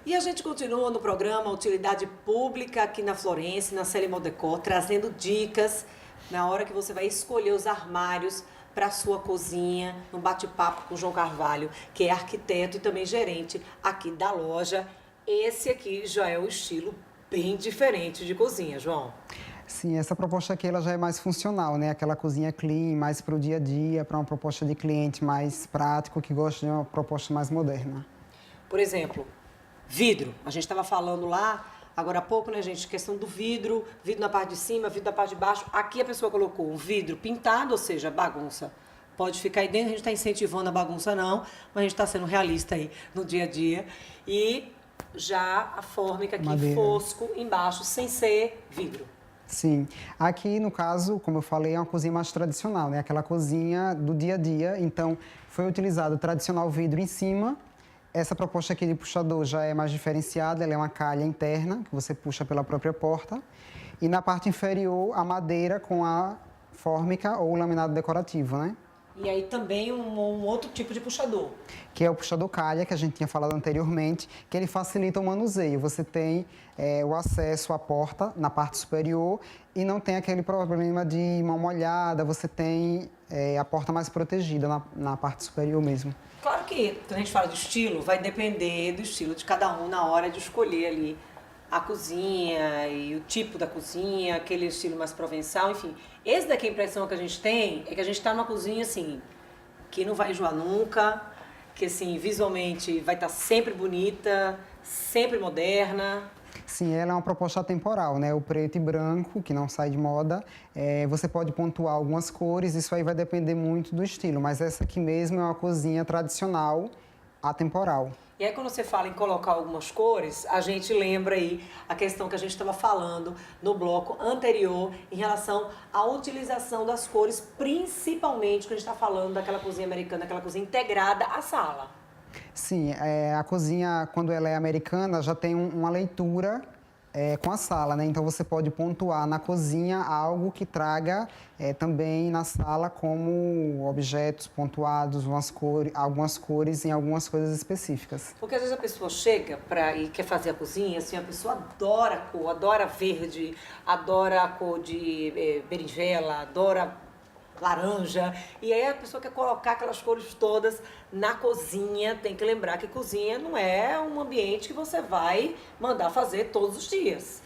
E a gente continua no programa Utilidade Pública aqui na Florence, na série Modecor, trazendo dicas na hora que você vai escolher os armários para a sua cozinha, no bate-papo com o João Carvalho, que é arquiteto e também gerente aqui da loja. Esse aqui já é o estilo bem diferente de cozinha, João. Sim, essa proposta aqui ela já é mais funcional, né? Aquela cozinha clean, mais para o dia a dia, para uma proposta de cliente mais prático, que gosta de uma proposta mais moderna. Por exemplo, vidro. A gente estava falando lá, agora há pouco, né, gente? Questão do vidro, vidro na parte de cima, vidro na parte de baixo. Aqui a pessoa colocou um vidro pintado, ou seja, bagunça. Pode ficar aí dentro, a gente está incentivando a bagunça não, mas a gente está sendo realista aí no dia a dia. E já a fórmica aqui, Madeira. fosco, embaixo, sem ser vidro. Sim, aqui no caso, como eu falei, é uma cozinha mais tradicional, né? Aquela cozinha do dia a dia, então foi utilizado o tradicional vidro em cima. Essa proposta aqui de puxador já é mais diferenciada, ela é uma calha interna, que você puxa pela própria porta. E na parte inferior, a madeira com a fórmica ou laminado decorativo, né? E aí também um outro tipo de puxador. Que é o puxador calha, que a gente tinha falado anteriormente, que ele facilita o manuseio. Você tem o acesso à porta na parte superior e não tem aquele problema de mão molhada, você tem a porta mais protegida na parte superior mesmo. Claro que, quando a gente fala de estilo, vai depender do estilo de cada um na hora de escolher ali a cozinha e o tipo da cozinha, aquele estilo mais provençal, enfim. Esse daqui, a impressão que a gente tem é que a gente está numa cozinha, assim, que não vai enjoar nunca, que, assim, visualmente vai estar sempre bonita, sempre moderna. Sim, ela é uma proposta atemporal, né? O preto e branco, que não sai de moda. Você pode pontuar algumas cores, isso aí vai depender muito do estilo, mas essa aqui mesmo é uma cozinha tradicional, atemporal. E aí, quando você fala em colocar algumas cores, a gente lembra aí a questão que a gente estava falando no bloco anterior em relação à utilização das cores, principalmente quando a gente está falando daquela cozinha americana, aquela cozinha integrada à sala. Sim, a cozinha, quando ela é americana, já tem uma leitura com a sala, né? Então você pode pontuar na cozinha algo que traga também na sala como objetos pontuados, algumas cores em algumas coisas específicas. Porque às vezes a pessoa chega e quer fazer a cozinha, assim, a pessoa adora a cor, adora verde, adora a cor de berinjela, adora laranja, e aí a pessoa quer colocar aquelas cores todas na cozinha. Tem que lembrar que cozinha não é um ambiente que você vai mandar fazer todos os dias.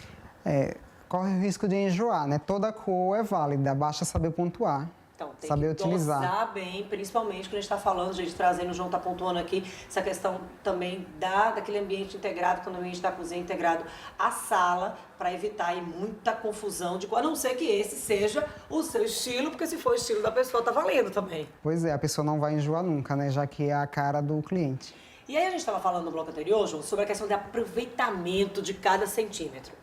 Corre o risco de enjoar, né? Toda cor é válida, basta saber pontuar. Então, tem saber que utilizar. dosar bem, principalmente quando a gente está falando, a gente trazendo, o João está pontuando aqui, essa questão também daquele ambiente integrado, quando o ambiente da cozinha integrado à sala, para evitar aí muita confusão, a não ser que esse seja o seu estilo, porque se for o estilo da pessoa, tá valendo também. Pois é, a pessoa não vai enjoar nunca, né? Já que é a cara do cliente. E aí a gente estava falando no bloco anterior, João, sobre a questão de aproveitamento de cada centímetro.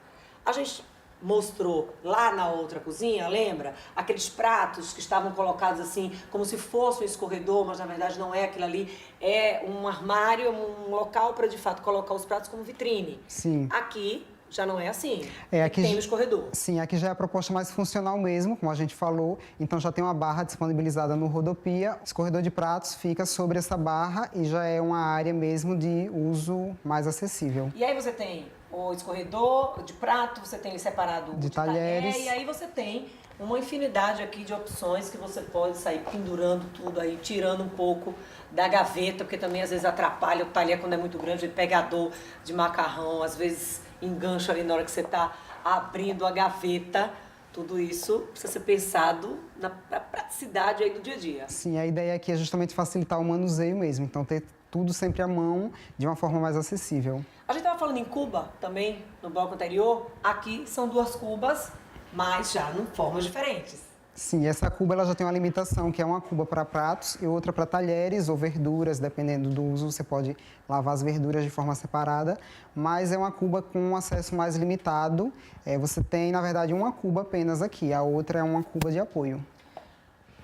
A gente mostrou lá na outra cozinha, lembra? Aqueles pratos que estavam colocados assim, como se fosse um escorredor, mas na verdade não é aquilo ali. É um armário, um local para de fato colocar os pratos como vitrine. Sim. Aqui já não é assim. Aqui tem o escorredor. Sim, aqui já é a proposta mais funcional mesmo, como a gente falou. Então já tem uma barra disponibilizada no rodopia. O escorredor de pratos fica sobre essa barra e já é uma área mesmo de uso mais acessível. E aí você tem o escorredor de prato, você tem ele separado de talheres. E aí você tem uma infinidade aqui de opções que você pode sair pendurando tudo aí, tirando um pouco da gaveta, porque também às vezes atrapalha o talher quando é muito grande, pegador de macarrão, às vezes engancha ali na hora que você está abrindo a gaveta. Tudo isso precisa ser pensado na praticidade aí do dia a dia. Sim, a ideia aqui é justamente facilitar o manuseio mesmo, então ter tudo sempre à mão de uma forma mais acessível. A gente estava falando em cuba também, no bloco anterior. Aqui são duas cubas, mas já em formas diferentes. Sim, essa cuba ela já tem uma limitação, que é uma cuba para pratos e outra para talheres ou verduras, dependendo do uso, você pode lavar as verduras de forma separada, mas é uma cuba com um acesso mais limitado. Você tem, na verdade, uma cuba apenas aqui, a outra é uma cuba de apoio.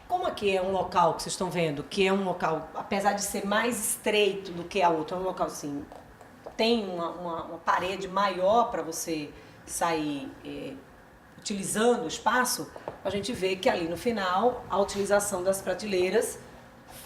Como aqui é um local que vocês estão vendo, que é um local, apesar de ser mais estreito do que a outra, é um local assim, tem uma parede maior para você sair utilizando o espaço, a gente vê que ali no final a utilização das prateleiras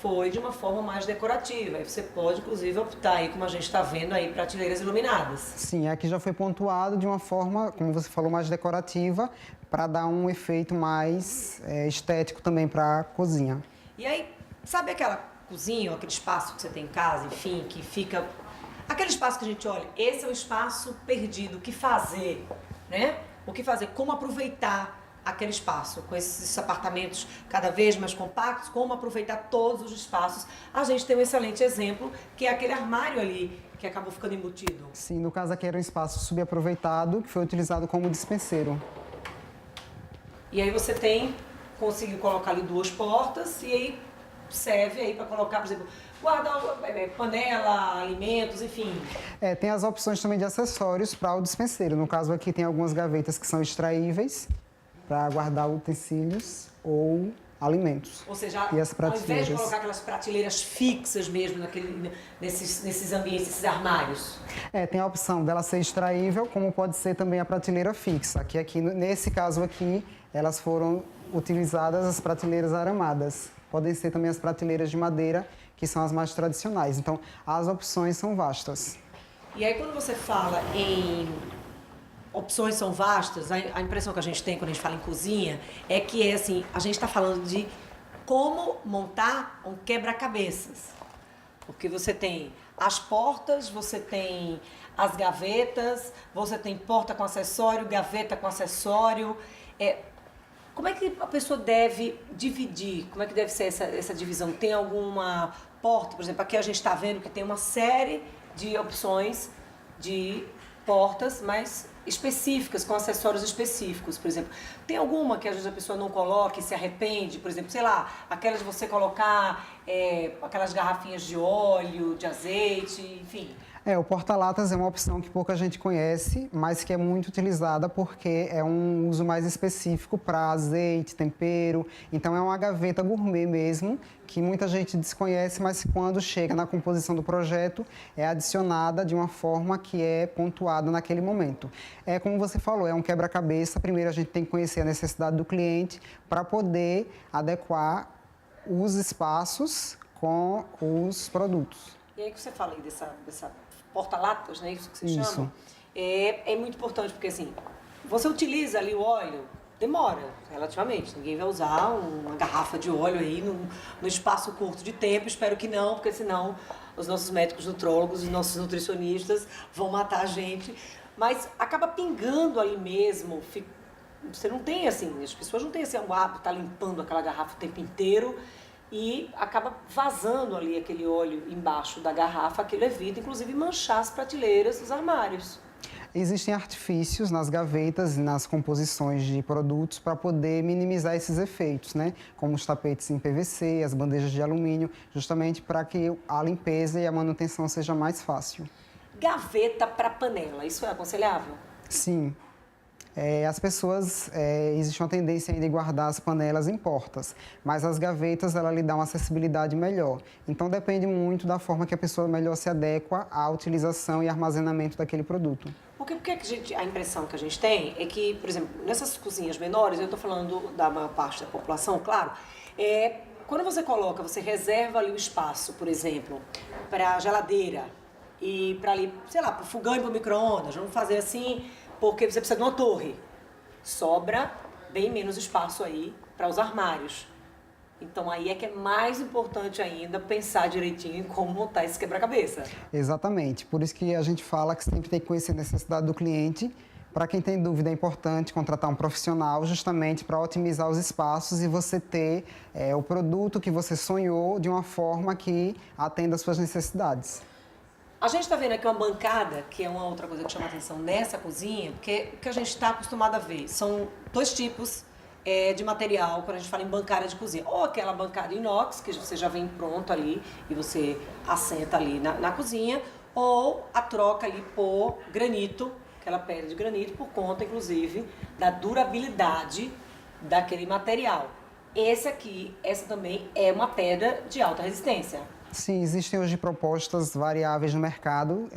foi de uma forma mais decorativa. Aí você pode, inclusive, optar aí, como a gente está vendo aí, prateleiras iluminadas. Sim, aqui já foi pontuado de uma forma, como você falou, mais decorativa, para dar um efeito mais estético também para a cozinha. E aí, sabe aquela cozinha, ou aquele espaço que você tem em casa, enfim, que fica... Aquele espaço que a gente olha, esse é o espaço perdido, o que fazer, né? O que fazer, como aproveitar aquele espaço, com esses apartamentos cada vez mais compactos, como aproveitar todos os espaços. A gente tem um excelente exemplo, que é aquele armário ali, que acabou ficando embutido. Sim, no caso aqui era um espaço subaproveitado, que foi utilizado como dispenseiro. E aí você conseguiu colocar ali 2 portas, e aí serve aí para colocar, por exemplo, guardar panela, alimentos, enfim. Tem as opções também de acessórios para o dispenseiro. No caso aqui tem algumas gavetas que são extraíveis, para guardar utensílios ou alimentos. Ou seja, e as ao invés de colocar aquelas prateleiras fixas mesmo nesses ambientes, esses armários. Tem a opção dela ser extraível, como pode ser também a prateleira fixa. Nesse caso aqui, elas foram utilizadas as prateleiras aramadas. Podem ser também as prateleiras de madeira, que são as mais tradicionais. Então, as opções são vastas. E aí, quando você fala em opções são vastas, a impressão que a gente tem quando a gente fala em cozinha é que assim, a gente está falando de como montar um quebra-cabeças. Porque você tem as portas, você tem as gavetas, você tem porta com acessório, gaveta com acessório. Como é que a pessoa deve dividir? Como é que deve ser essa divisão? Tem alguma porta, por exemplo, aqui a gente está vendo que tem uma série de opções de portas, mas específicas, com acessórios específicos, por exemplo. Tem alguma que às vezes a pessoa não coloca e se arrepende? Por exemplo, sei lá, aquela de você colocar aquelas garrafinhas de óleo, de azeite, enfim. O porta-latas é uma opção que pouca gente conhece, mas que é muito utilizada porque é um uso mais específico para azeite, tempero. Então é uma gaveta gourmet mesmo, que muita gente desconhece, mas quando chega na composição do projeto é adicionada de uma forma que é pontuada naquele momento. Como você falou, é um quebra-cabeça. Primeiro a gente tem que conhecer a necessidade do cliente para poder adequar os espaços com os produtos. E aí que você fala aí dessa porta-latas, né? Isso que você Isso. chama. É muito importante, porque assim, você utiliza ali o óleo, demora relativamente. Ninguém vai usar uma garrafa de óleo aí no espaço curto de tempo. Espero que não, porque senão os nossos médicos nutrólogos, os nossos nutricionistas vão matar a gente. Mas acaba pingando ali mesmo. Você não tem assim, as pessoas não têm assim, um hábito de estar limpando aquela garrafa o tempo inteiro. E acaba vazando ali aquele óleo embaixo da garrafa, aquilo evita, inclusive, manchar as prateleiras dos armários. Existem artifícios nas gavetas e nas composições de produtos para poder minimizar esses efeitos, né? Como os tapetes em PVC, as bandejas de alumínio, justamente para que a limpeza e a manutenção seja mais fácil. Gaveta para panela, isso é aconselhável? Sim. As pessoas, existe uma tendência ainda de guardar as panelas em portas, mas as gavetas, ela lhe dá uma acessibilidade melhor. Então, depende muito da forma que a pessoa melhor se adequa à utilização e armazenamento daquele produto. Porque a impressão que a gente tem é que, por exemplo, nessas cozinhas menores, eu estou falando da maior parte da população, claro, quando você reserva ali o espaço, por exemplo, para a geladeira e para ali, sei lá, para o fogão e para o micro-ondas, vamos fazer assim, porque você precisa de uma torre. Sobra bem menos espaço aí para os armários. Então aí é que é mais importante ainda pensar direitinho em como montar esse quebra-cabeça. Exatamente. Por isso que a gente fala que sempre tem que conhecer a necessidade do cliente. Para quem tem dúvida, é importante contratar um profissional justamente para otimizar os espaços e você ter o produto que você sonhou de uma forma que atenda às suas necessidades. A gente está vendo aqui uma bancada, que é uma outra coisa que chama atenção nessa cozinha, porque o que a gente está acostumado a ver são 2 tipos de material quando a gente fala em bancada de cozinha. Ou aquela bancada inox, que você já vem pronto ali e você assenta ali na cozinha, ou a troca ali por granito, aquela pedra de granito, por conta, inclusive, da durabilidade daquele material. Essa também é uma pedra de alta resistência. Sim, existem hoje propostas variáveis no mercado.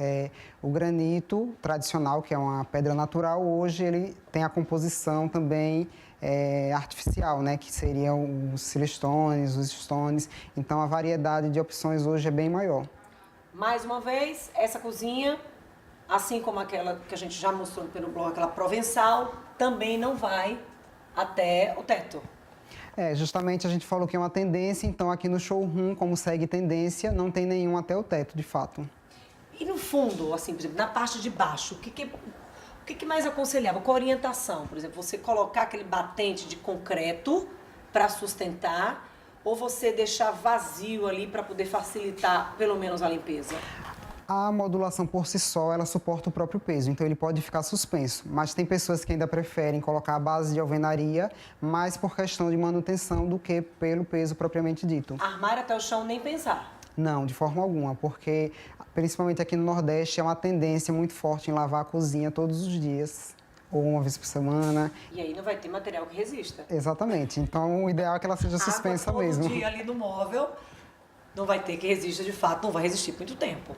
O granito tradicional, que é uma pedra natural, hoje ele tem a composição também artificial, né? Que seriam os silistones, os stones. Então, a variedade de opções hoje é bem maior. Mais uma vez, essa cozinha, assim como aquela que a gente já mostrou pelo blog, aquela provençal, também não vai até o teto. Justamente a gente falou que é uma tendência, então aqui no showroom, como segue tendência, não tem nenhum até o teto, de fato. E no fundo, assim, por exemplo, na parte de baixo, o que mais aconselhava? Com a orientação, por exemplo, você colocar aquele batente de concreto para sustentar ou você deixar vazio ali para poder facilitar pelo menos a limpeza? A modulação por si só, ela suporta o próprio peso, então ele pode ficar suspenso. Mas tem pessoas que ainda preferem colocar a base de alvenaria, mais por questão de manutenção do que pelo peso propriamente dito. Armário até o chão, nem pensar. Não, de forma alguma, porque principalmente aqui no Nordeste é uma tendência muito forte em lavar a cozinha todos os dias, ou uma vez por semana. E aí não vai ter material que resista. Exatamente, então o ideal é que ela seja suspensa Água todo mesmo. dia ali no móvel, não vai ter que resista de fato, não vai resistir por muito tempo.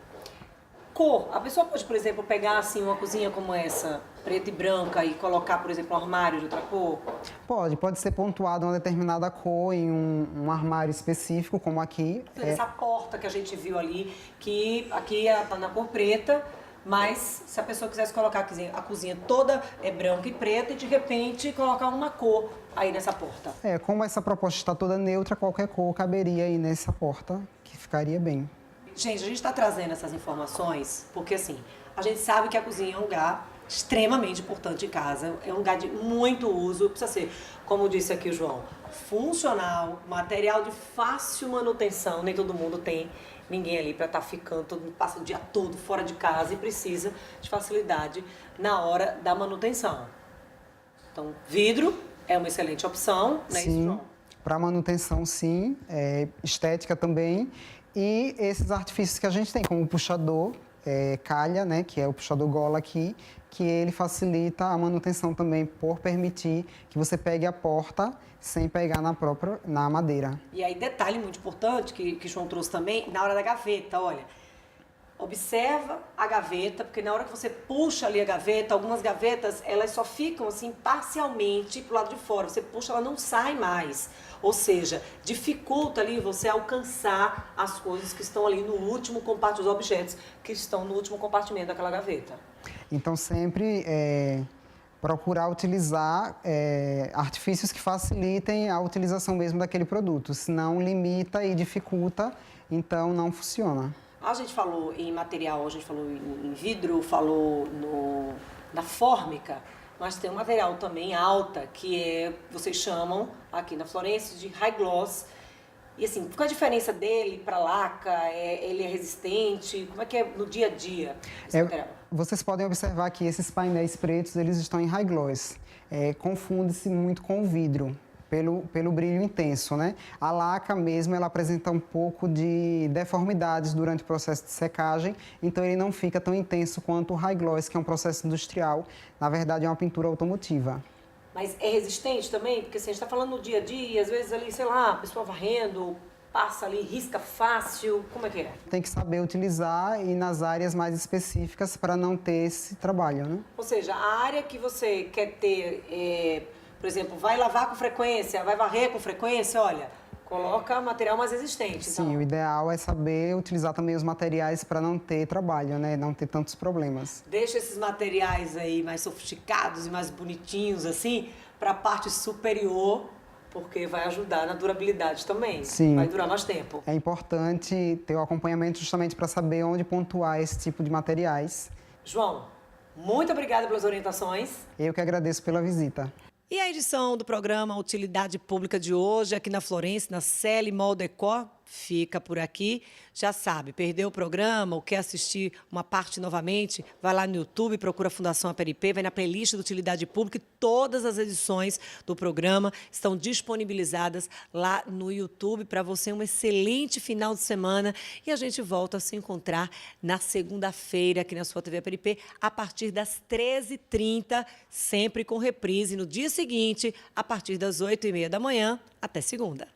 Cor, a pessoa pode, por exemplo, pegar assim uma cozinha como essa, preta e branca, e colocar, por exemplo, um armário de outra cor? Pode ser pontuado uma determinada cor em um armário específico, como aqui. Essa porta que a gente viu ali, que aqui está na cor preta, mas se a pessoa quisesse colocar a cozinha toda branca e preta e de repente colocar uma cor aí nessa porta. Como essa proposta está toda neutra, qualquer cor caberia aí nessa porta, que ficaria bem. Gente, a gente está trazendo essas informações porque, assim, a gente sabe que a cozinha é um lugar extremamente importante em casa, é um lugar de muito uso, precisa ser, como disse aqui o João, funcional, material de fácil manutenção, nem todo mundo tem ninguém ali para estar ficando, todo mundo passa o dia todo fora de casa e precisa de facilidade na hora da manutenção. Então, vidro é uma excelente opção, né, Sim, João? para manutenção, sim, estética também. E esses artifícios que a gente tem, como o puxador, calha, né, que é o puxador gola aqui, que ele facilita a manutenção também por permitir que você pegue a porta sem pegar na madeira. E aí, detalhe muito importante que o João trouxe também, na hora da gaveta, olha. Observa a gaveta, porque na hora que você puxa ali a gaveta, algumas gavetas, elas só ficam assim parcialmente pro lado de fora. Você puxa, ela não sai mais. Ou seja, dificulta ali você alcançar as coisas que estão ali no último compartimento, os objetos que estão no último compartimento daquela gaveta. Então, sempre procurar utilizar artifícios que facilitem a utilização mesmo daquele produto. Senão, limita e dificulta, então não funciona. A gente falou em material, a gente falou em vidro, falou na fórmica, mas tem um material também alta, que vocês chamam aqui na Florêncio de high gloss. E assim, qual a diferença dele para laca? Ele é resistente? Como é que é no dia a dia esse material? Vocês podem observar que esses painéis pretos, eles estão em high gloss. Confunde-se muito com o vidro. Pelo brilho intenso, né? A laca mesmo, ela apresenta um pouco de deformidades durante o processo de secagem, então ele não fica tão intenso quanto o high gloss, que é um processo industrial. Na verdade, é uma pintura automotiva. Mas é resistente também? Porque assim, a gente está falando no dia a dia, às vezes ali, sei lá, a pessoa varrendo, passa ali, risca fácil, como é que é? Tem que saber utilizar e nas áreas mais específicas para não ter esse trabalho, né? Ou seja, a área que você quer ter... por exemplo, vai lavar com frequência, vai varrer com frequência, olha, coloca material mais resistente. Sim, então. O ideal é saber utilizar também os materiais para não ter trabalho, né? Não ter tantos problemas. Deixa esses materiais aí mais sofisticados e mais bonitinhos, assim, para a parte superior, porque vai ajudar na durabilidade também. Sim. Vai durar mais tempo. É importante ter o acompanhamento justamente para saber onde pontuar esse tipo de materiais. João, muito obrigada pelas orientações. Eu que agradeço pela visita. E a edição do programa Utilidade Pública de hoje, aqui na Florêncio, na Celi Mall Decor, fica por aqui. Já sabe, perdeu o programa ou quer assistir uma parte novamente, vai lá no YouTube, procura a Fundação APRP, vai na playlist do Utilidade Pública e todas as edições do programa estão disponibilizadas lá no YouTube para você. Um excelente final de semana e a gente volta a se encontrar na segunda-feira aqui na sua TV APRP a partir das 13h30, sempre com reprise no dia seguinte, a partir das 8h30 da manhã. Até segunda.